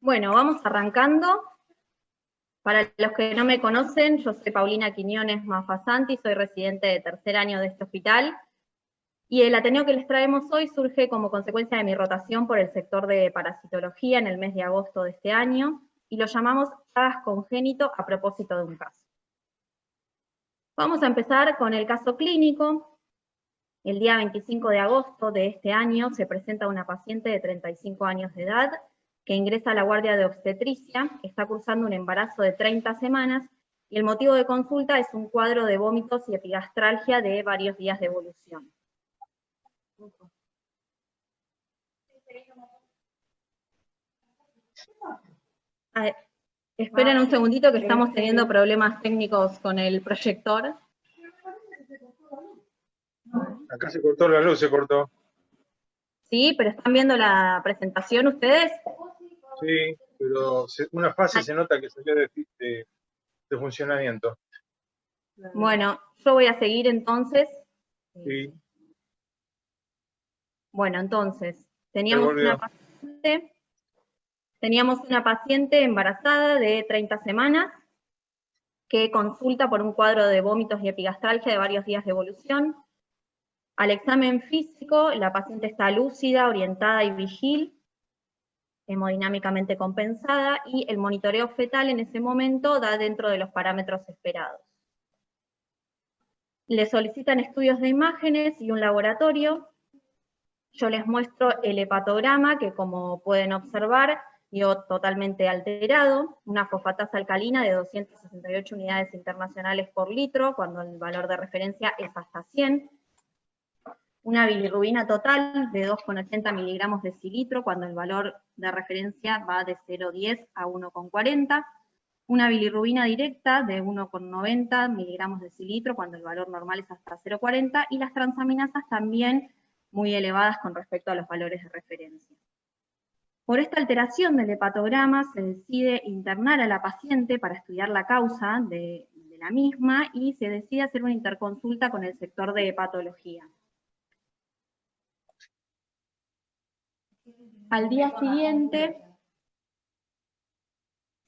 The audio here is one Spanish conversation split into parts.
Bueno, vamos arrancando. Para los que no me conocen, yo soy Paulina Quiñones Mafasanti, soy residente de tercer año de este hospital, y el Ateneo que les traemos hoy surge como consecuencia de mi rotación por el sector de parasitología en el mes de agosto de este año, y lo llamamos Chagas congénito a propósito de un caso. Vamos a empezar con el caso clínico. El día 25 de agosto de este año se presenta una paciente de 35 años de edad que ingresa a la guardia de obstetricia, está cursando un embarazo de 30 semanas, y el motivo de consulta es un cuadro de vómitos y epigastralgia de varios días de evolución. Esperen un segundito que estamos teniendo problemas técnicos con el proyector. Acá se cortó la luz, se cortó. Sí, pero ¿están viendo la presentación ustedes? Sí, pero una fase se nota que salió de funcionamiento. Bueno, yo voy a seguir entonces. Sí. Bueno, entonces, teníamos una paciente embarazada de 30 semanas que consulta por un cuadro de vómitos y epigastralgia de varios días de evolución. Al examen físico, la paciente está lúcida, orientada y vigil, hemodinámicamente compensada, y el monitoreo fetal en ese momento da dentro de los parámetros esperados. Le solicitan estudios de imágenes y un laboratorio. Yo les muestro el hepatograma, que como pueden observar, dio totalmente alterado, una fosfatasa alcalina de 268 unidades internacionales por litro, cuando el valor de referencia es hasta 100, una bilirrubina total de 2,80 miligramos de decilitro, cuando el valor de referencia va de 0,10 a 1,40, una bilirrubina directa de 1,90 miligramos de decilitro, cuando el valor normal es hasta 0,40, y las transaminasas también muy elevadas con respecto a los valores de referencia. Por esta alteración del hepatograma se decide internar a la paciente para estudiar la causa de la misma, y se decide hacer una interconsulta con el sector de hepatología. Al día siguiente,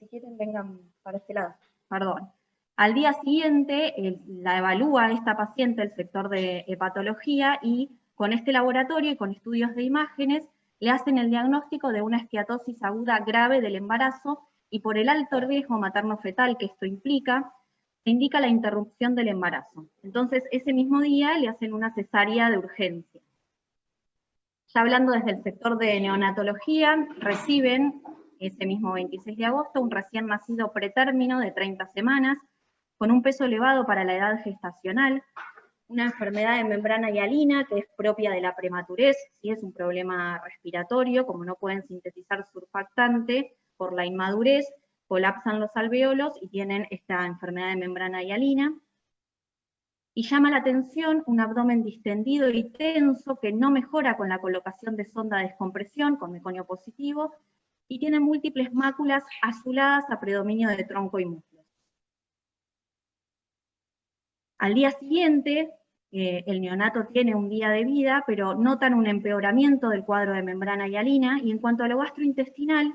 si quieren vengan para este lado, perdón. Al día siguiente la evalúa esta paciente el sector de hepatología, y con este laboratorio y con estudios de imágenes le hacen el diagnóstico de una esteatosis aguda grave del embarazo, y por el alto riesgo materno-fetal que esto implica, se indica la interrupción del embarazo. Entonces ese mismo día le hacen una cesárea de urgencia. Ya hablando desde el sector de neonatología, reciben ese mismo 26 de agosto un recién nacido pretérmino de 30 semanas, con un peso elevado para la edad gestacional, una enfermedad de membrana hialina que es propia de la prematurez, si es un problema respiratorio, como no pueden sintetizar surfactante por la inmadurez, colapsan los alveolos y tienen esta enfermedad de membrana hialina. Y llama la atención un abdomen distendido y tenso que no mejora con la colocación de sonda de descompresión con meconio positivo, y tiene múltiples máculas azuladas a predominio de tronco y muslos. Al día siguiente, el neonato tiene un día de vida, pero notan un empeoramiento del cuadro de membrana hialina, y en cuanto a lo gastrointestinal,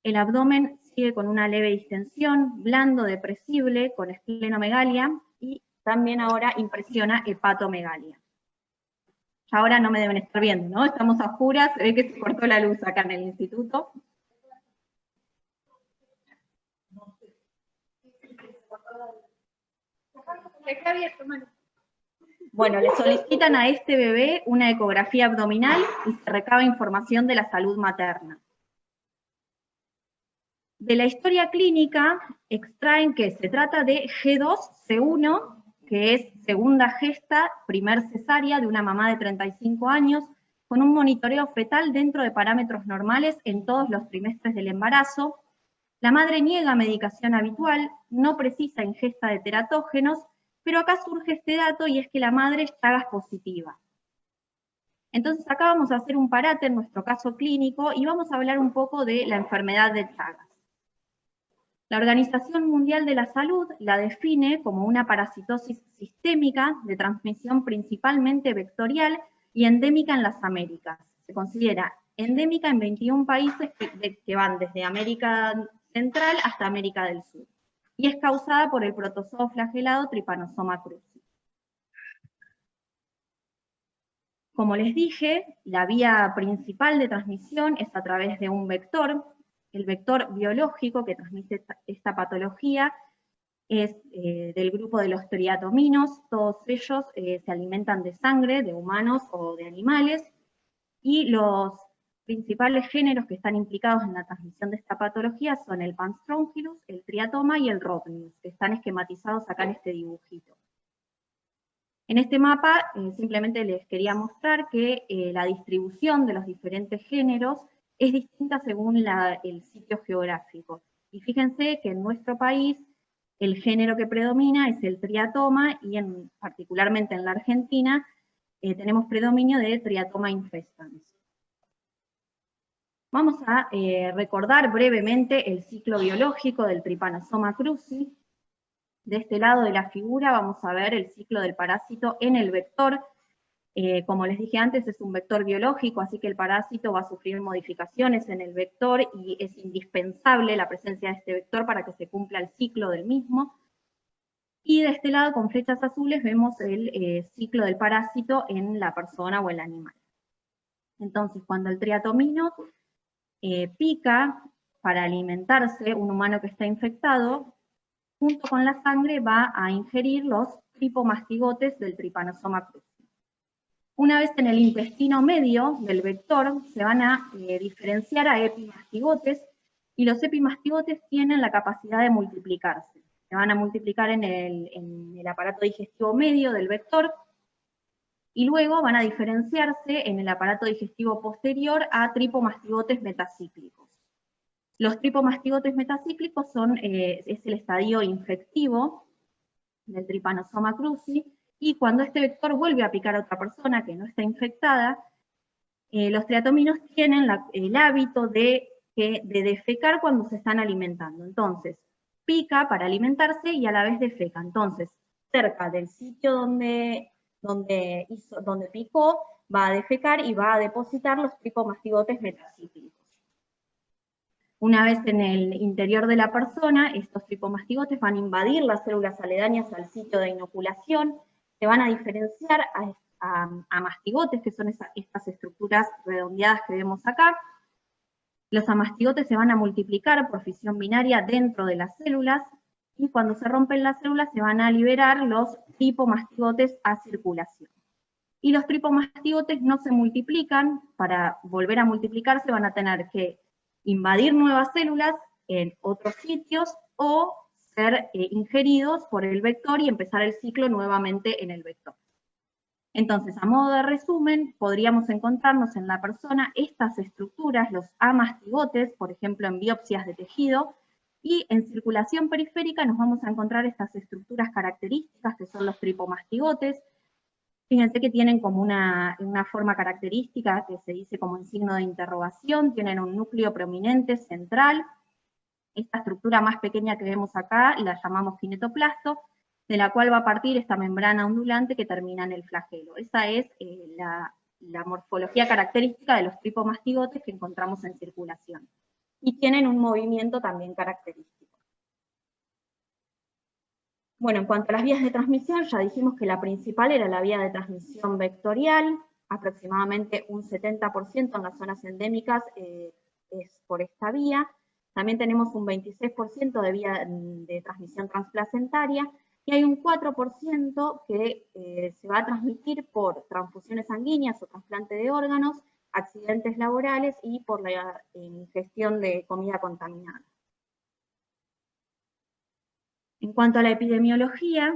el abdomen sigue con una leve distensión, blando, depresible, con esplenomegalia, y también ahora impresiona hepatomegalia. Ahora no me deben estar viendo, ¿no? Estamos a oscuras, se ve que se cortó la luz acá en el instituto. Bueno, le solicitan a este bebé una ecografía abdominal y se recaba información de la salud materna. De la historia clínica extraen que se trata de G2-C1, que es segunda gesta, primer cesárea de una mamá de 35 años, con un monitoreo fetal dentro de parámetros normales en todos los trimestres del embarazo. La madre niega medicación habitual, no precisa ingesta de teratógenos, pero acá surge este dato, y es que la madre es Chagas positiva. Entonces acá vamos a hacer un parate en nuestro caso clínico y vamos a hablar un poco de la enfermedad de Chagas. La Organización Mundial de la Salud la define como una parasitosis sistémica de transmisión principalmente vectorial y endémica en las Américas. Se considera endémica en 21 países que van desde América Central hasta América del Sur, y es causada por el protozoo flagelado Trypanosoma cruzi. Como les dije, la vía principal de transmisión es a través de un vector. El vector biológico que transmite esta patología es del grupo de los triatominos. Todos ellos se alimentan de sangre de humanos o de animales, y los principales géneros que están implicados en la transmisión de esta patología son el Panstrongyllus, el triatoma y el Rhodnius, que están esquematizados acá en este dibujito. En este mapa simplemente les quería mostrar que la distribución de los diferentes géneros es distinta según el sitio geográfico. Y fíjense que en nuestro país el género que predomina es el triatoma, y particularmente en la Argentina tenemos predominio de Triatoma infestans. Vamos a recordar brevemente el ciclo biológico del Trypanosoma cruzi. De este lado de la figura vamos a ver el ciclo del parásito en el vector. Como les dije antes, es un vector biológico, así que el parásito va a sufrir modificaciones en el vector y es indispensable la presencia de este vector para que se cumpla el ciclo del mismo. Y de este lado, con flechas azules, vemos el ciclo del parásito en la persona o el animal. Entonces, cuando el triatomino pica para alimentarse, un humano que está infectado, junto con la sangre va a ingerir los tripomastigotes del Trypanosoma cruzi. Una vez en el intestino medio del vector, se van a diferenciar a epimastigotes, y los epimastigotes tienen la capacidad de multiplicarse. Se van a multiplicar en el aparato digestivo medio del vector, y luego van a diferenciarse en el aparato digestivo posterior a tripomastigotes metacíclicos. Los tripomastigotes metacíclicos es el estadio infectivo del Trypanosoma cruzi, y cuando este vector vuelve a picar a otra persona que no está infectada, los triatominos tienen el hábito de defecar cuando se están alimentando. Entonces, pica para alimentarse y a la vez defeca. Entonces, cerca del sitio donde picó, va a defecar y va a depositar los tripomastigotes metacíclicos. Una vez en el interior de la persona, estos tripomastigotes van a invadir las células aledañas al sitio de inoculación, se van a diferenciar a mastigotes, que son estas estructuras redondeadas que vemos acá. Los amastigotes se van a multiplicar por fisión binaria dentro de las células, y cuando se rompen las células se van a liberar los tripomastigotes a circulación. Y los tripomastigotes no se multiplican. Para volver a multiplicarse van a tener que invadir nuevas células en otros sitios o ser ingeridos por el vector y empezar el ciclo nuevamente en el vector. Entonces, a modo de resumen, podríamos encontrarnos en la persona estas estructuras, los amastigotes, por ejemplo, en biopsias de tejido, y en circulación periférica nos vamos a encontrar estas estructuras características que son los tripomastigotes. Fíjense que tienen como una forma característica que se dice como en signo de interrogación, tienen un núcleo prominente central. Esta estructura más pequeña que vemos acá la llamamos kinetoplasto, de la cual va a partir esta membrana ondulante que termina en el flagelo. Esa es la morfología característica de los tripomastigotes que encontramos en circulación. Y tienen un movimiento también característico. Bueno, en cuanto a las vías de transmisión, ya dijimos que la principal era la vía de transmisión vectorial, aproximadamente un 70% en las zonas endémicas es por esta vía. También tenemos un 26% de vía de transmisión transplacentaria, y hay un 4% que se va a transmitir por transfusiones sanguíneas o trasplante de órganos, accidentes laborales y por la ingestión de comida contaminada. En cuanto a la epidemiología,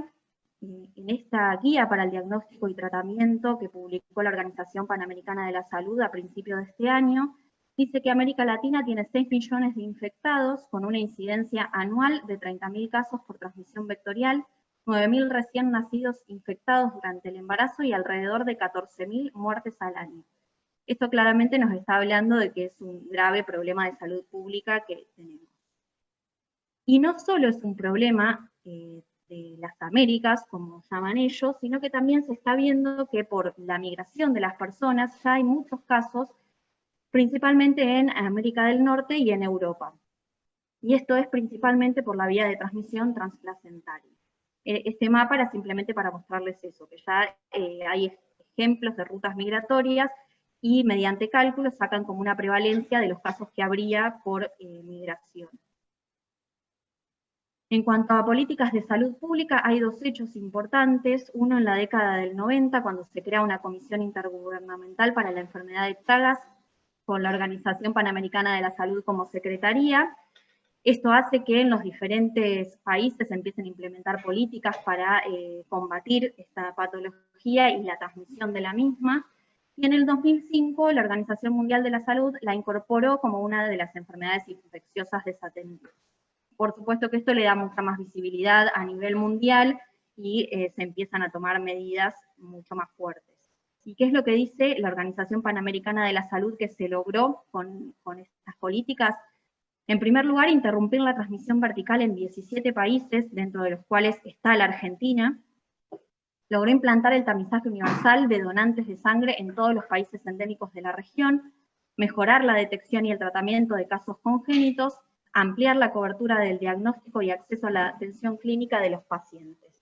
en esta guía para el diagnóstico y tratamiento que publicó la Organización Panamericana de la Salud a principios de este año, dice que América Latina tiene 6 millones de infectados, con una incidencia anual de 30.000 casos por transmisión vectorial, 9.000 recién nacidos infectados durante el embarazo y alrededor de 14.000 muertes al año. Esto claramente nos está hablando de que es un grave problema de salud pública que tenemos. Y no solo es un problema de las Américas, como llaman ellos, sino que también se está viendo que por la migración de las personas ya hay muchos casos principalmente en América del Norte y en Europa. Y esto es principalmente por la vía de transmisión transplacentaria. Este mapa era simplemente para mostrarles eso, que ya hay ejemplos de rutas migratorias y mediante cálculos sacan como una prevalencia de los casos que habría por migración. En cuanto a políticas de salud pública, hay dos hechos importantes. Uno en la década del 90, cuando se crea una comisión intergubernamental para la enfermedad de Chagas, con la Organización Panamericana de la Salud como secretaría. Esto hace que en los diferentes países empiecen a implementar políticas para combatir esta patología y la transmisión de la misma. Y en el 2005 la Organización Mundial de la Salud la incorporó como una de las enfermedades infecciosas desatendidas. Por supuesto que esto le da mucha más visibilidad a nivel mundial y se empiezan a tomar medidas mucho más fuertes. ¿Y qué es lo que dice la Organización Panamericana de la Salud que se logró con estas políticas? En primer lugar, interrumpir la transmisión vertical en 17 países, dentro de los cuales está la Argentina. Logró implantar el tamizaje universal de donantes de sangre en todos los países endémicos de la región, mejorar la detección y el tratamiento de casos congénitos, ampliar la cobertura del diagnóstico y acceso a la atención clínica de los pacientes.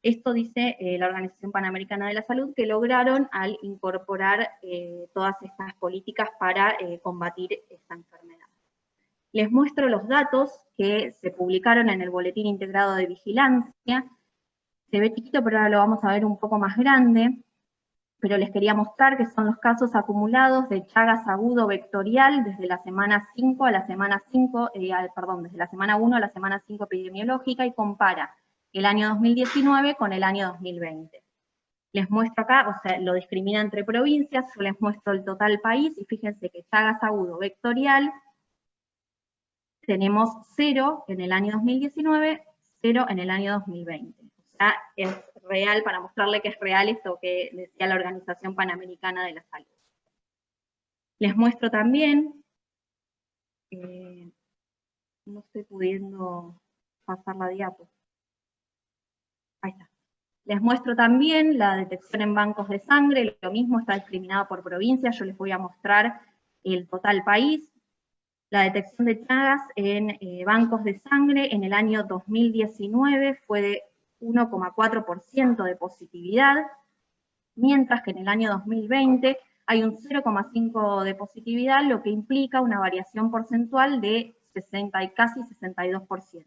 Esto dice la Organización Panamericana de la Salud, que lograron al incorporar todas estas políticas para combatir esta enfermedad. Les muestro los datos que se publicaron en el Boletín Integrado de Vigilancia. Se ve chiquito, pero ahora lo vamos a ver un poco más grande. Pero les quería mostrar que son los casos acumulados de Chagas agudo vectorial desde la semana 5 a la semana 5, desde la semana 1 a la semana 5 epidemiológica, y compara el año 2019 con el año 2020. Les muestro acá, o sea, lo discrimina entre provincias, yo les muestro el total país, y fíjense que Chagas agudo vectorial tenemos 0 en el año 2019, 0 en el año 2020. O sea, es real, para mostrarle que es real esto que decía la Organización Panamericana de la Salud. Les muestro también, no estoy pudiendo pasar la diapo. Ahí está. Les muestro también la detección en bancos de sangre, lo mismo está discriminado por provincia, yo les voy a mostrar el total país. La detección de Chagas en bancos de sangre en el año 2019 fue de 1,4% de positividad, mientras que en el año 2020 hay un 0,5% de positividad, lo que implica una variación porcentual de casi 62%.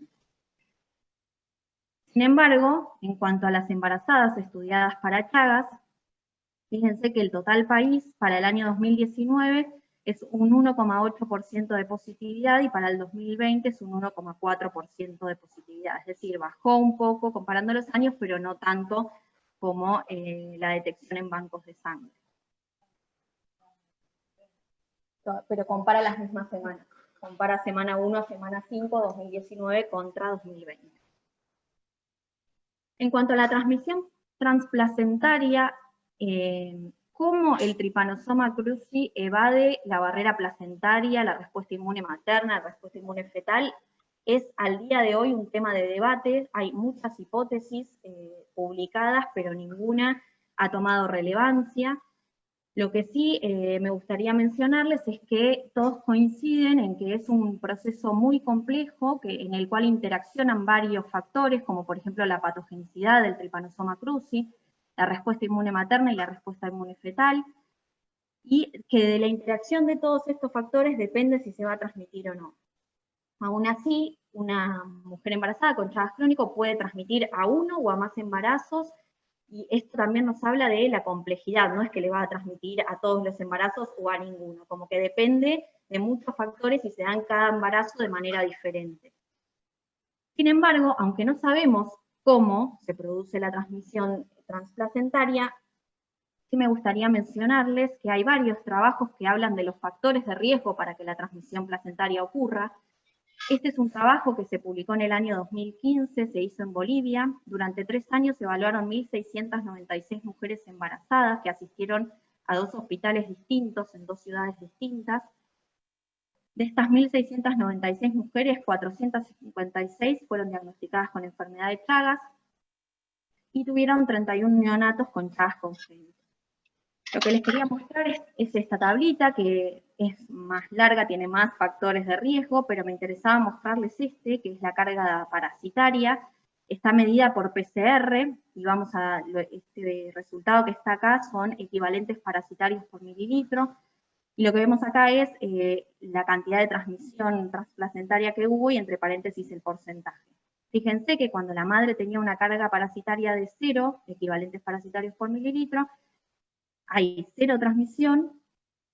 Sin embargo, en cuanto a las embarazadas estudiadas para Chagas, fíjense que el total país para el año 2019 es un 1,8% de positividad y para el 2020 es un 1,4% de positividad. Es decir, bajó un poco comparando los años, pero no tanto como la detección en bancos de sangre. Pero compara las mismas semanas. Compara semana 1 a semana 5, 2019 contra 2020. En cuanto a la transmisión transplacentaria, cómo el Trypanosoma cruzi evade la barrera placentaria, la respuesta inmune materna, la respuesta inmune fetal, es al día de hoy un tema de debate. Hay muchas hipótesis publicadas, pero ninguna ha tomado relevancia. Lo que sí me gustaría mencionarles es que todos coinciden en que es un proceso muy complejo en el cual interaccionan varios factores, como por ejemplo la patogenicidad del Trypanosoma cruzi, la respuesta inmune materna y la respuesta inmune fetal, y que de la interacción de todos estos factores depende si se va a transmitir o no. Aún así, una mujer embarazada con Chagas crónico puede transmitir a uno o a más embarazos, y esto también nos habla de la complejidad, no es que le va a transmitir a todos los embarazos o a ninguno, como que depende de muchos factores y se dan cada embarazo de manera diferente. Sin embargo, aunque no sabemos cómo se produce la transmisión transplacentaria, sí me gustaría mencionarles que hay varios trabajos que hablan de los factores de riesgo para que la transmisión placentaria ocurra. Este es un trabajo que se publicó en el año 2015, se hizo en Bolivia. Durante 3 años se evaluaron 1.696 mujeres embarazadas que asistieron a 2 hospitales distintos en 2 ciudades distintas. De estas 1.696 mujeres, 456 fueron diagnosticadas con enfermedad de Chagas y tuvieron 31 neonatos con Chagas congénito. Lo que les quería mostrar es esta tablita que es más larga, tiene más factores de riesgo, pero me interesaba mostrarles que es la carga parasitaria. Está medida por PCR, y este resultado que está acá son equivalentes parasitarios por mililitro. Y lo que vemos acá es la cantidad de transmisión transplacentaria que hubo y entre paréntesis el porcentaje. Fíjense que cuando la madre tenía una carga parasitaria de 0, equivalentes parasitarios por mililitro, hay 0 transmisión.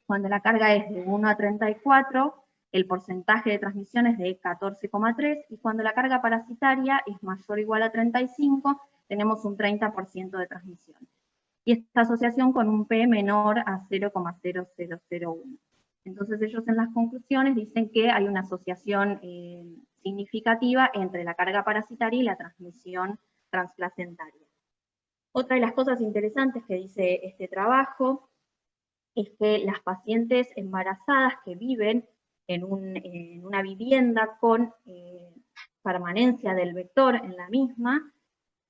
Cuando la carga es de 1 a 34, el porcentaje de transmisión es de 14,3, y cuando la carga parasitaria es mayor o igual a 35, tenemos un 30% de transmisión. Y esta asociación con un P menor a 0,0001. Entonces ellos en las conclusiones dicen que hay una asociación significativa entre la carga parasitaria y la transmisión transplacentaria. Otra de las cosas interesantes que dice este trabajo es que las pacientes embarazadas que viven en una vivienda con permanencia del vector en la misma,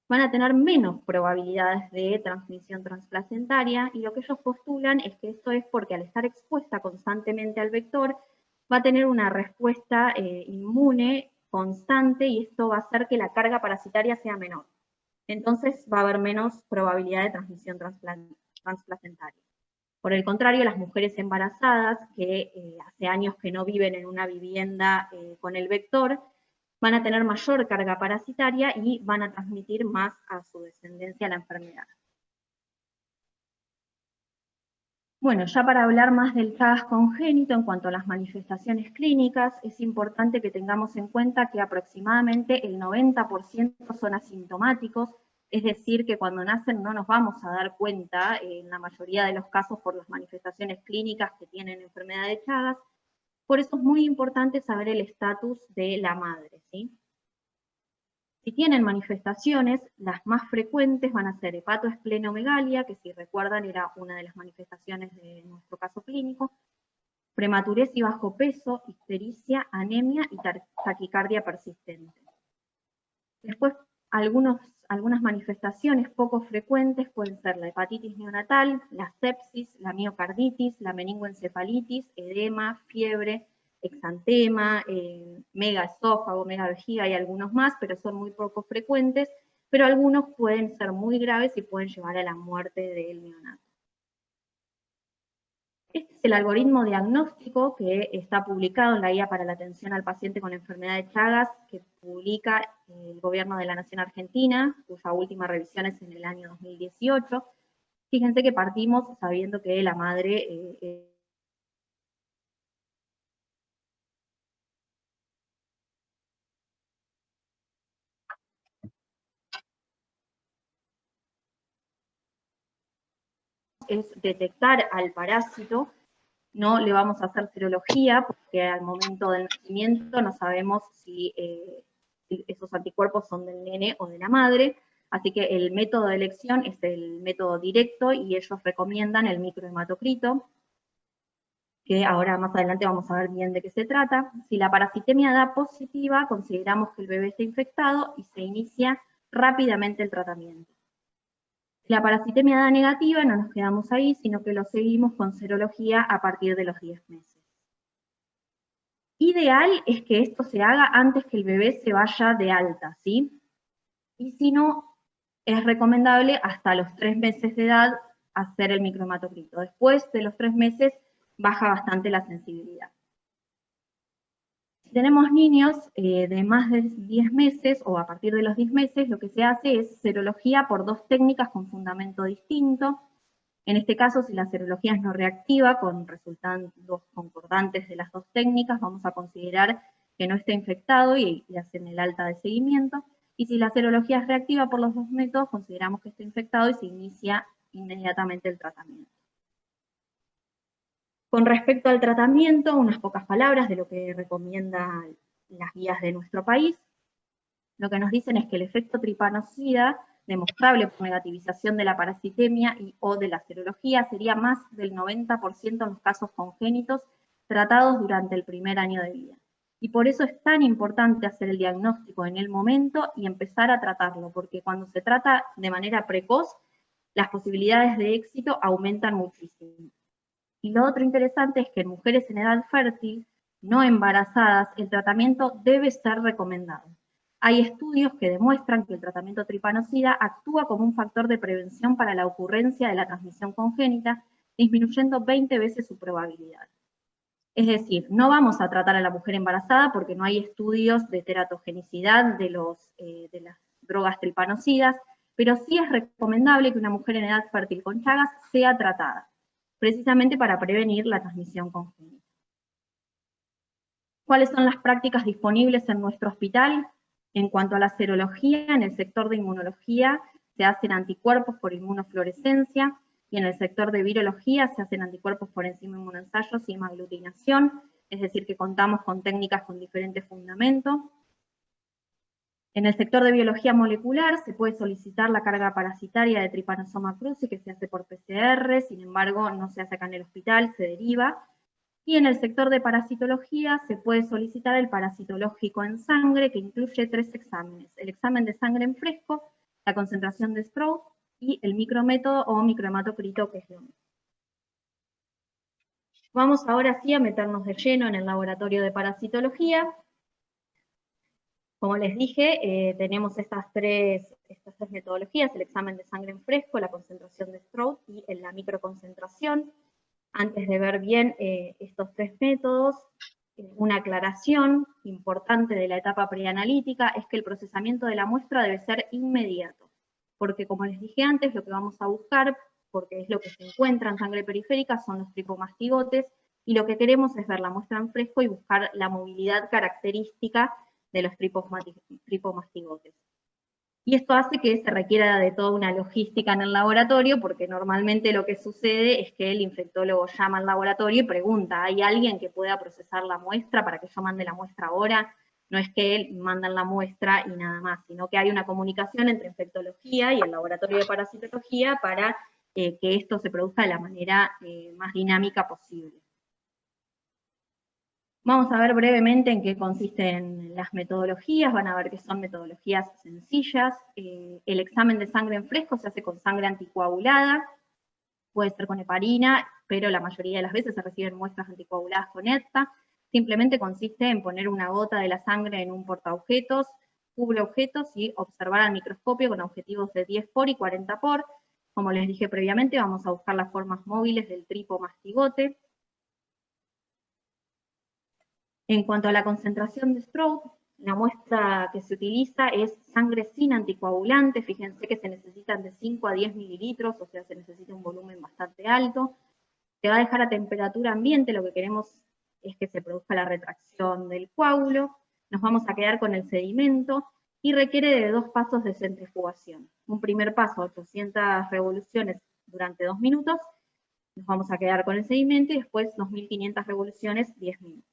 van a tener menos probabilidades de transmisión transplacentaria, y lo que ellos postulan es que esto es porque al estar expuesta constantemente al vector, va a tener una respuesta inmune constante, y esto va a hacer que la carga parasitaria sea menor. Entonces va a haber menos probabilidad de transmisión transplacentaria. Por el contrario, las mujeres embarazadas, que hace años que no viven en una vivienda con el vector, van a tener mayor carga parasitaria y van a transmitir más a su descendencia la enfermedad. Bueno, ya para hablar más del Chagas congénito en cuanto a las manifestaciones clínicas, es importante que tengamos en cuenta que aproximadamente el 90% son asintomáticos, es decir, que cuando nacen no nos vamos a dar cuenta, en la mayoría de los casos, por las manifestaciones clínicas que tienen enfermedad de Chagas. Por eso es muy importante saber el estatus de la madre, ¿sí? Si tienen manifestaciones, las más frecuentes van a ser hepatoesplenomegalia, que si recuerdan era una de las manifestaciones de nuestro caso clínico, prematurez y bajo peso, ictericia, anemia y taquicardia persistente. Después, algunas manifestaciones poco frecuentes pueden ser la hepatitis neonatal, la sepsis, la miocarditis, la meningoencefalitis, edema, fiebre, exantema, megaesófago, megavejiga y algunos más, pero son muy poco frecuentes, pero algunos pueden ser muy graves y pueden llevar a la muerte del neonato. Este es el algoritmo diagnóstico que está publicado en la Guía para la Atención al Paciente con Enfermedad de Chagas, que publica el Gobierno de la Nación Argentina, cuya última revisión es en el año 2018. Fíjense que partimos sabiendo que la madre es detectar al parásito. No le vamos a hacer serología porque al momento del nacimiento no sabemos si esos anticuerpos son del nene o de la madre, así que el método de elección es el método directo y ellos recomiendan el microhematocrito, que ahora más adelante vamos a ver bien de qué se trata. Si la parasitemia da positiva, consideramos que el bebé está infectado y se inicia rápidamente el tratamiento. Si la parasitemia da negativa, no nos quedamos ahí, sino que lo seguimos con serología a partir de los 10 meses. Ideal es que esto se haga antes que el bebé se vaya de alta, ¿sí? Y si no, es recomendable hasta los 3 meses de edad hacer el microhematocrito. Después de los 3 meses baja bastante la sensibilidad. Si tenemos niños de más de 10 meses o a partir de los 10 meses, lo que se hace es serología por 2 técnicas con fundamento distinto. En este caso, si la serología es no reactiva, con resultados concordantes de las 2 técnicas, vamos a considerar que no está infectado y hacen el alta de seguimiento. Y si la serología es reactiva por los 2 métodos, consideramos que está infectado y se inicia inmediatamente el tratamiento. Con respecto al tratamiento, unas pocas palabras de lo que recomiendan las guías de nuestro país. Lo que nos dicen es que el efecto tripanocida, demostrable por negativización de la parasitemia o de la serología, sería más del 90% en los casos congénitos tratados durante el primer año de vida. Y por eso es tan importante hacer el diagnóstico en el momento y empezar a tratarlo, porque cuando se trata de manera precoz, las posibilidades de éxito aumentan muchísimo. Y lo otro interesante es que en mujeres en edad fértil, no embarazadas, el tratamiento debe ser recomendado. Hay estudios que demuestran que el tratamiento tripanocida actúa como un factor de prevención para la ocurrencia de la transmisión congénita, disminuyendo 20 veces su probabilidad. Es decir, no vamos a tratar a la mujer embarazada porque no hay estudios de teratogenicidad de las drogas tripanocidas, pero sí es recomendable que una mujer en edad fértil con Chagas sea tratada, precisamente para prevenir la transmisión congénita. ¿Cuáles son las prácticas disponibles en nuestro hospital? En cuanto a la serología, en el sector de inmunología se hacen anticuerpos por inmunofluorescencia, y en el sector de virología se hacen anticuerpos por enzima inmunoensayos y hemaglutinación, es decir, que contamos con técnicas con diferentes fundamentos. En el sector de biología molecular se puede solicitar la carga parasitaria de Trypanosoma cruzi, que se hace por PCR, sin embargo no se hace acá en el hospital, se deriva. Y en el sector de parasitología se puede solicitar el parasitológico en sangre, que incluye 3 exámenes: el examen de sangre en fresco, la concentración de Stroud y el micrométodo o microhematocrito, que es lo mismo. Vamos ahora sí a meternos de lleno en el laboratorio de parasitología. Como les dije, tenemos estas tres metodologías: el examen de sangre en fresco, la concentración de Stroud y la microconcentración. Antes de ver bien estos 3 métodos, una aclaración importante de la etapa preanalítica es que el procesamiento de la muestra debe ser inmediato, porque como les dije antes, lo que vamos a buscar, porque es lo que se encuentra en sangre periférica, son los tripomastigotes, y lo que queremos es ver la muestra en fresco y buscar la movilidad característica de los tripomastigotes. Y esto hace que se requiera de toda una logística en el laboratorio, porque normalmente lo que sucede es que el infectólogo llama al laboratorio y pregunta: ¿hay alguien que pueda procesar la muestra para que yo mande la muestra ahora? No es que él mandan la muestra y nada más, sino que hay una comunicación entre infectología y el laboratorio de parasitología para que esto se produzca de la manera más dinámica posible. Vamos a ver brevemente en qué consisten las metodologías. Van a ver que son metodologías sencillas. El examen de sangre en fresco se hace con sangre anticoagulada, puede ser con heparina, pero la mayoría de las veces se reciben muestras anticoaguladas con ETA. Simplemente consiste en poner una gota de la sangre en un portaobjetos, cubre objetos y observar al microscopio con objetivos de 10 por y 40 por. Como les dije previamente, vamos a buscar las formas móviles del tripomastigote. En cuanto a la concentración de Stroud, la muestra que se utiliza es sangre sin anticoagulante. Fíjense que se necesitan de 5 a 10 mililitros, o sea, se necesita un volumen bastante alto. Se va a dejar a temperatura ambiente, lo que queremos es que se produzca la retracción del coágulo. Nos vamos a quedar con el sedimento y requiere de 2 pasos de centrifugación. Un primer paso, 800 revoluciones durante 2 minutos, nos vamos a quedar con el sedimento, y después 2500 revoluciones, 10 minutos.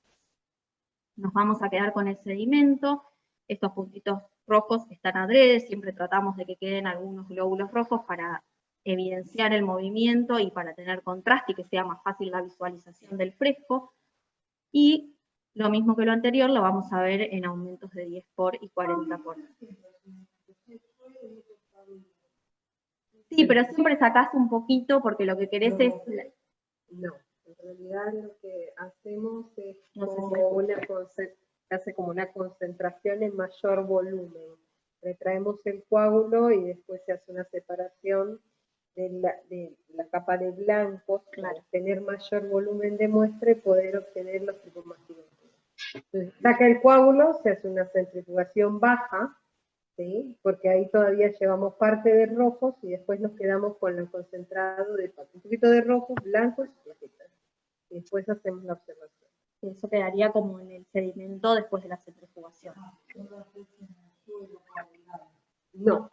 Nos vamos a quedar con el sedimento. Estos puntitos rojos están adrede, siempre tratamos de que queden algunos glóbulos rojos para evidenciar el movimiento y para tener contraste y que sea más fácil la visualización del fresco. Y lo mismo que lo anterior lo vamos a ver en aumentos de 10 por y 40 por. Sí, pero siempre sacás un poquito porque lo que querés es... No, en realidad lo que hacemos es como una concentración en mayor volumen. Retraemos el coágulo y después se hace una separación de la capa de blancos, para obtener mayor volumen de muestra y poder obtener los tripomastigotes. Entonces, saca el coágulo, se hace una centrifugación baja, ¿sí? Porque ahí todavía llevamos parte de rojos y después nos quedamos con el concentrado de un poquito de rojos, blancos y plaquetas. Y después hacemos la observación. Eso quedaría como en el sedimento después de la centrifugación. No.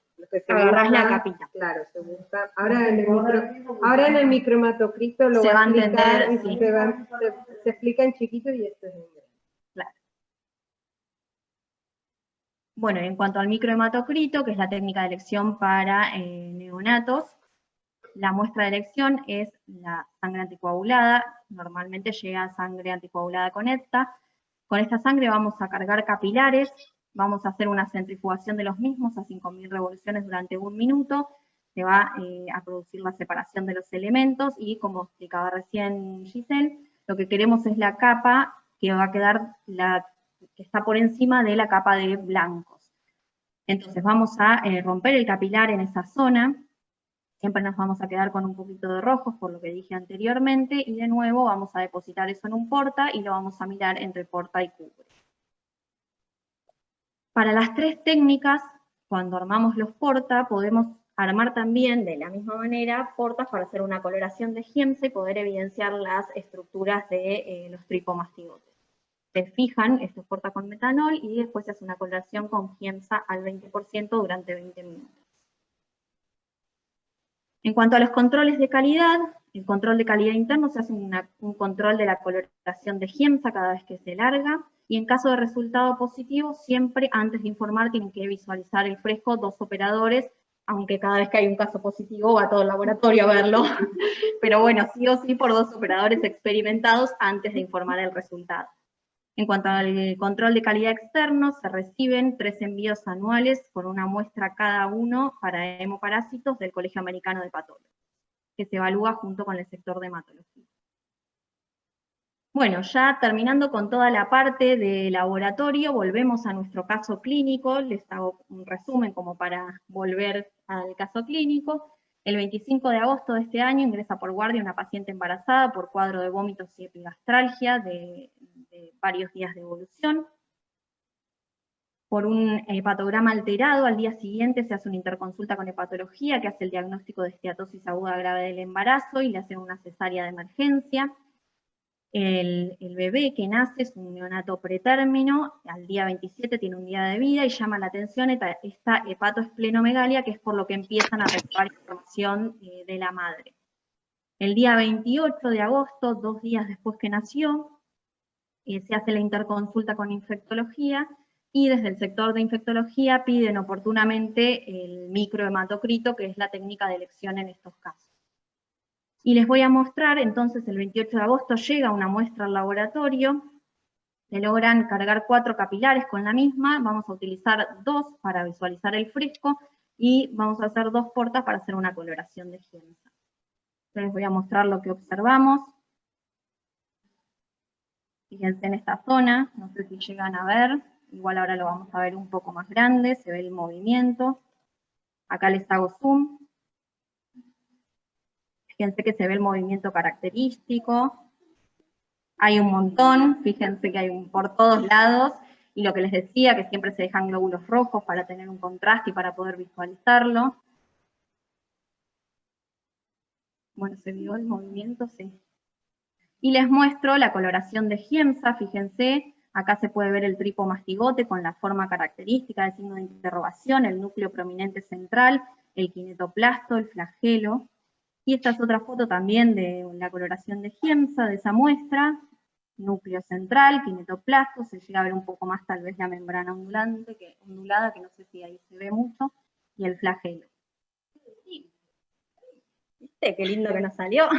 Agarrás la capita. Claro, se busca. Ahora en el microhematocrito lo se va a explicar, entender. Se explica en chiquito y esto es en grande. Claro. Bueno, en cuanto al microhematocrito, que es la técnica de elección para neonatos, la muestra de elección es la sangre anticoagulada. Normalmente llega sangre anticoagulada con ETA. Con esta sangre vamos a cargar capilares, vamos a hacer una centrifugación de los mismos a 5000 revoluciones durante 1 minuto. se va a producir la separación de los elementos y, como explicaba recién Giselle, lo que queremos es la capa que va a quedar, que está por encima de la capa de blancos. Entonces vamos a romper el capilar en esa zona, siempre nos vamos a quedar con un poquito de rojos, por lo que dije anteriormente, y de nuevo vamos a depositar eso en un porta y lo vamos a mirar entre porta y cubre. Para las tres técnicas, cuando armamos los porta, podemos armar también de la misma manera portas para hacer una coloración de Giemsa y poder evidenciar las estructuras de los tripomastigotes. Se fijan estos portas con metanol y después se hace una coloración con Giemsa al 20% durante 20 minutos. En cuanto a los controles de calidad, el control de calidad interno se hace un control de la coloración de Giemsa cada vez que se larga, y en caso de resultado positivo, siempre antes de informar tienen que visualizar el fresco 2 operadores, aunque cada vez que hay un caso positivo va todo el laboratorio a verlo, pero bueno, sí o sí por 2 operadores experimentados antes de informar el resultado. En cuanto al control de calidad externo, se reciben 3 envíos anuales con una muestra cada uno para hemoparásitos del Colegio Americano de Patólogos, que se evalúa junto con el sector de hematología. Bueno, ya terminando con toda la parte de laboratorio, volvemos a nuestro caso clínico. Les hago un resumen como para volver al caso clínico. El 25 de agosto de este año ingresa por guardia una paciente embarazada por cuadro de vómitos y epigastralgia de varios días de evolución. Por un hepatograma alterado, al día siguiente se hace una interconsulta con hepatología que hace el diagnóstico de esteatosis aguda grave del embarazo y le hacen una cesárea de emergencia. El bebé que nace es un neonato pretérmino, al día 27 tiene un día de vida y llama la atención esta hepatoesplenomegalia, que es por lo que empiezan a recabar información de la madre. El día 28 de agosto, 2 días después que nació, se hace la interconsulta con infectología y desde el sector de infectología piden oportunamente el microhematocrito, que es la técnica de elección en estos casos. Y les voy a mostrar, entonces el 28 de agosto llega una muestra al laboratorio, se logran cargar 4 capilares con la misma, vamos a utilizar 2 para visualizar el fresco y vamos a hacer 2 portas para hacer una coloración de Giemsa. Les voy a mostrar lo que observamos. Fíjense en esta zona, no sé si llegan a ver, igual ahora lo vamos a ver un poco más grande, se ve el movimiento. Acá les hago zoom. Fíjense que se ve el movimiento característico. Hay un montón, fíjense que hay por todos lados, y lo que les decía, que siempre se dejan glóbulos rojos para tener un contraste y para poder visualizarlo. Bueno, ¿se vio el movimiento? Sí. Y les muestro la coloración de Giemsa, fíjense, acá se puede ver el tripomastigote con la forma característica del signo de interrogación, el núcleo prominente central, el kinetoplasto, el flagelo. Y esta es otra foto también de la coloración de Giemsa, de esa muestra, núcleo central, kinetoplasto, se llega a ver un poco más tal vez la membrana ondulada, que no sé si ahí se ve mucho, y el flagelo. Sí. ¿Viste qué lindo que nos salió?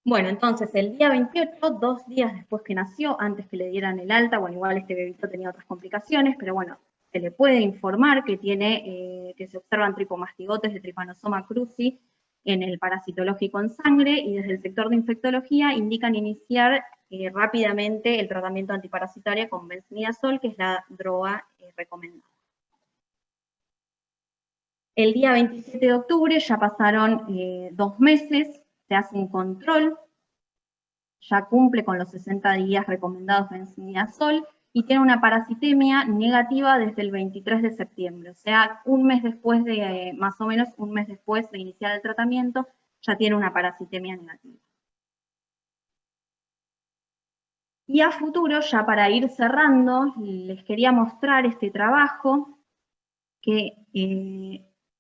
Bueno, entonces el día 28, 2 días después que nació, antes que le dieran el alta, bueno, igual este bebito tenía otras complicaciones, pero bueno, se le puede informar que que se observan tripomastigotes de Trypanosoma cruzi en el parasitológico en sangre, y desde el sector de infectología indican iniciar rápidamente el tratamiento antiparasitario con benzimidazol, que es la droga recomendada. El día 27 de octubre ya pasaron 2 meses, se hace un control, ya cumple con los 60 días recomendados de benzimidazol y tiene una parasitemia negativa desde el 23 de septiembre, o sea, un mes después de, más o menos un mes después de iniciar el tratamiento, ya tiene una parasitemia negativa. Y a futuro, ya para ir cerrando, les quería mostrar este trabajo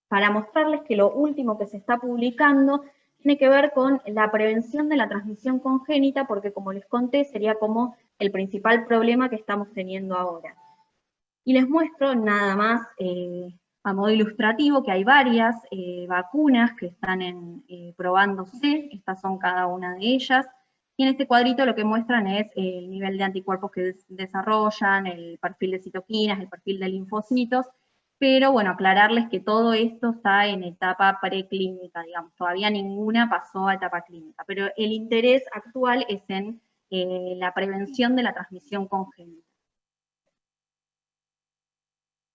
para mostrarles que lo último que se está publicando tiene que ver con la prevención de la transmisión congénita, porque como les conté, sería como el principal problema que estamos teniendo ahora. Y les muestro nada más a modo ilustrativo que hay varias vacunas que están probándose, estas son cada una de ellas, y en este cuadrito lo que muestran es el nivel de anticuerpos que desarrollan, el perfil de citoquinas, el perfil de linfocitos, pero bueno, aclararles que todo esto está en etapa preclínica, digamos, todavía ninguna pasó a etapa clínica, pero el interés actual es en la prevención de la transmisión congénita.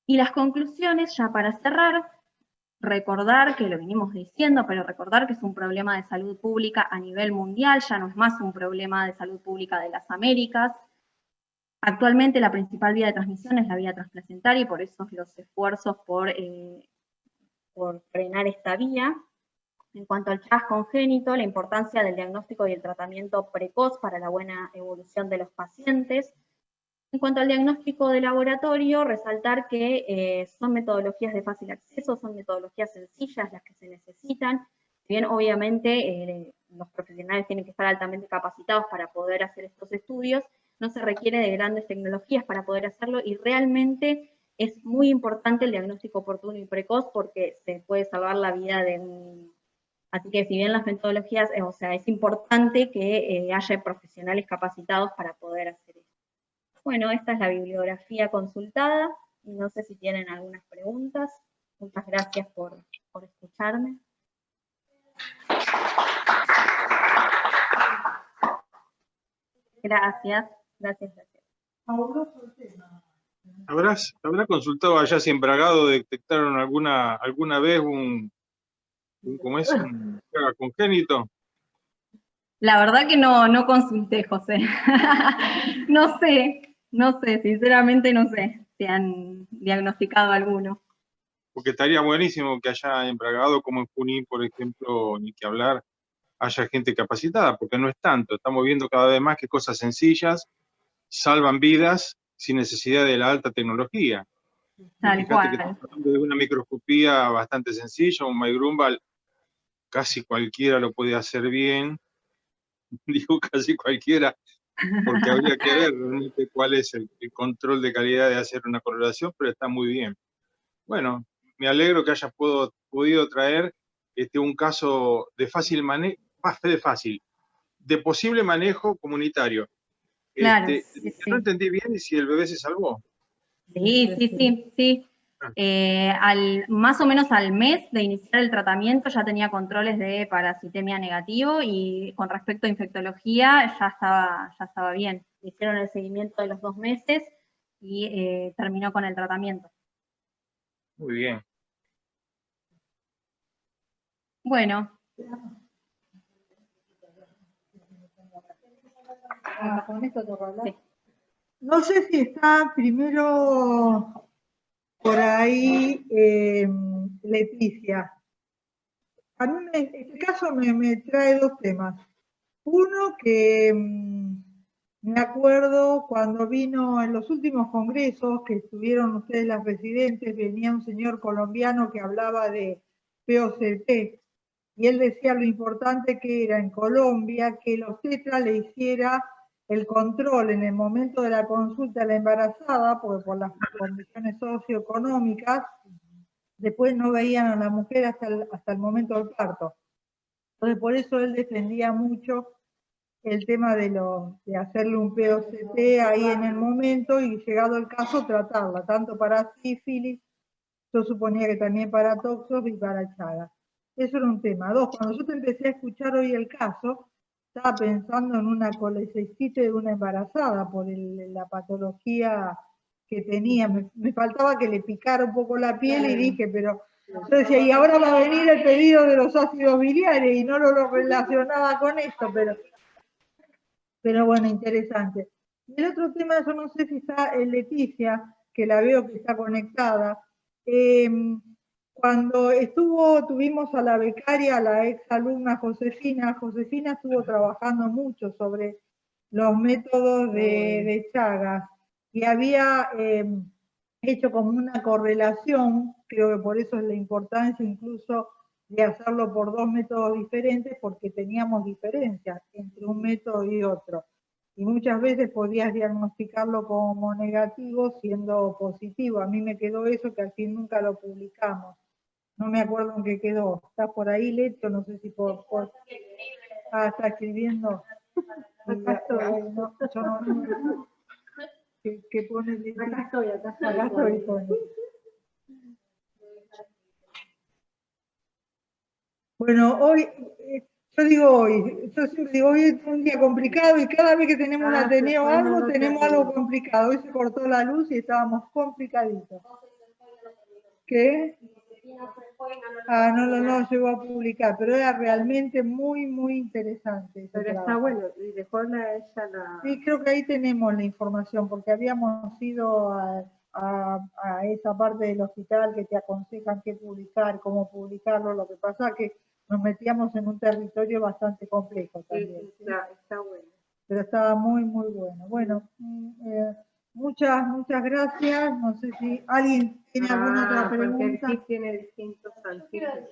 Y las conclusiones, ya para cerrar, recordar que lo venimos diciendo, pero recordar que es un problema de salud pública a nivel mundial, ya no es más un problema de salud pública de las Américas. Actualmente la principal vía de transmisión es la vía transplacentaria y por eso los esfuerzos por frenar esta vía. En cuanto al Chagas congénito, la importancia del diagnóstico y el tratamiento precoz para la buena evolución de los pacientes. En cuanto al diagnóstico de laboratorio, resaltar que son metodologías de fácil acceso, son metodologías sencillas las que se necesitan. Si bien obviamente los profesionales tienen que estar altamente capacitados para poder hacer estos estudios, no se requiere de grandes tecnologías para poder hacerlo y realmente es muy importante el diagnóstico oportuno y precoz porque se puede salvar la vida de un... Así que si bien las metodologías, o sea, es importante que haya profesionales capacitados para poder hacer esto. Bueno, esta es la bibliografía consultada y no sé si tienen algunas preguntas. Muchas gracias por escucharme. Gracias. ¿Habrá consultado allá si en Bragado detectaron alguna vez un Chagas congénito? La verdad que no consulté, José. No sé, sinceramente no sé si han diagnosticado alguno. Porque estaría buenísimo que allá en Bragado, como en Junín, por ejemplo, ni que hablar, haya gente capacitada, porque no es tanto. Estamos viendo cada vez más que cosas sencillas salvan vidas sin necesidad de la alta tecnología. Tal Fíjate cual. que estamos hablando de una microscopía bastante sencilla, un MyGrumbal, casi cualquiera lo puede hacer bien. Digo casi cualquiera, porque habría que ver realmente cuál es el control de calidad de hacer una correlación, pero está muy bien. Bueno, me alegro que hayas podido traer un caso de fácil manejo, de posible manejo comunitario. Claro, sí. No entendí bien si el bebé se salvó. Sí. Más o menos al mes de iniciar el tratamiento ya tenía controles de parasitemia negativo y con respecto a infectología ya estaba bien. Hicieron el seguimiento de los 2 meses y terminó con el tratamiento. Muy bien. Bueno. Con esto te hablar. Sí. No sé si está primero por ahí Leticia. A mí este caso me trae 2 temas. Uno que me acuerdo cuando vino en los últimos congresos que estuvieron ustedes las residentes, venía un señor colombiano que hablaba de POCT y él decía lo importante que era en Colombia que el obstetra le hiciera el control en el momento de la consulta a la embarazada, porque por las condiciones socioeconómicas, después no veían a la mujer hasta el momento del parto. Entonces, por eso él defendía mucho el tema de hacerle un POCT ahí en el momento y llegado el caso tratarla, tanto para sífilis, yo suponía que también para toxos y para Chagas. Eso era un tema. 2, cuando yo te empecé a escuchar hoy el caso, estaba pensando en una colecistite de una embarazada por la patología que tenía. Me faltaba que le picara un poco la piel y dije, pero yo decía, y ahora va a venir el pedido de los ácidos biliares y no lo relacionaba con esto, pero bueno, interesante. Y el otro tema, yo no sé si está Leticia, que la veo que está conectada. Cuando tuvimos a la becaria, la ex alumna Josefina estuvo trabajando mucho sobre los métodos de Chagas y había hecho como una correlación, creo que por eso es la importancia incluso de hacerlo por 2 métodos diferentes, porque teníamos diferencias entre un método y otro. Y muchas veces podías diagnosticarlo como negativo siendo positivo. A mí me quedó eso que al fin nunca lo publicamos. No me acuerdo en qué quedó. ¿Estás por ahí, Leto? No sé si por... está escribiendo. Acá estoy. No, yo no... ¿Qué pone? Acá estoy. Pone. Bueno, hoy, yo digo hoy, yo siempre digo hoy es un día complicado y cada vez que tenemos un Ateneo o algo, tenemos algo complicado. Hoy se cortó la luz y estábamos complicaditos. ¿Qué? No llegó a publicar, pero era realmente muy, muy interesante. Pero está bueno, y dejó ella la... Sí, creo que ahí tenemos la información, porque habíamos ido a esa parte del hospital que te aconsejan qué publicar, cómo publicarlo. Lo que pasa es que nos metíamos en un territorio bastante complejo también. Sí, está bueno. Pero estaba muy, muy bueno. Bueno, muchas gracias. No sé si alguien tiene alguna otra pregunta. Porque el kit tiene distintos antígenos.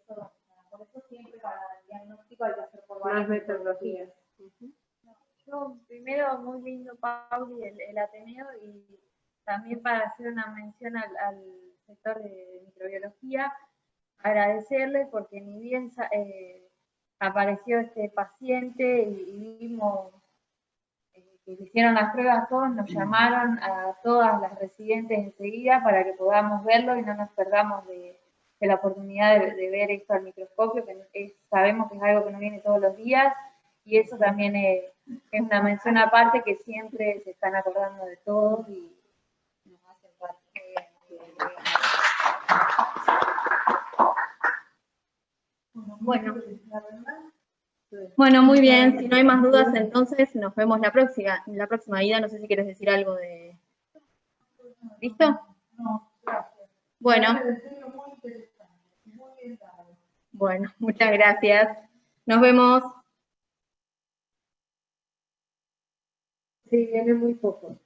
Por eso siempre para el diagnóstico hay que hacer por Más metodologías. Yo, primero, muy lindo, Pauli, el Ateneo, y también para hacer una mención al sector de microbiología, agradecerle porque ni bien apareció este paciente y vimos que le hicieron las pruebas todos, nos llamaron a todas las residentes enseguida para que podamos verlo y no nos perdamos de la oportunidad de ver esto al microscopio, que sabemos que es algo que no viene todos los días, y eso también es una mención aparte, que siempre se están acordando de todos y nos hacen parte. Bueno, muy bien. Si no hay más dudas, entonces nos vemos la próxima ida. No sé si quieres decir algo de... ¿Listo? No, gracias. Bueno. Muy interesante, muy bien dado. Bueno, muchas gracias. Nos vemos. Sí, viene muy poco.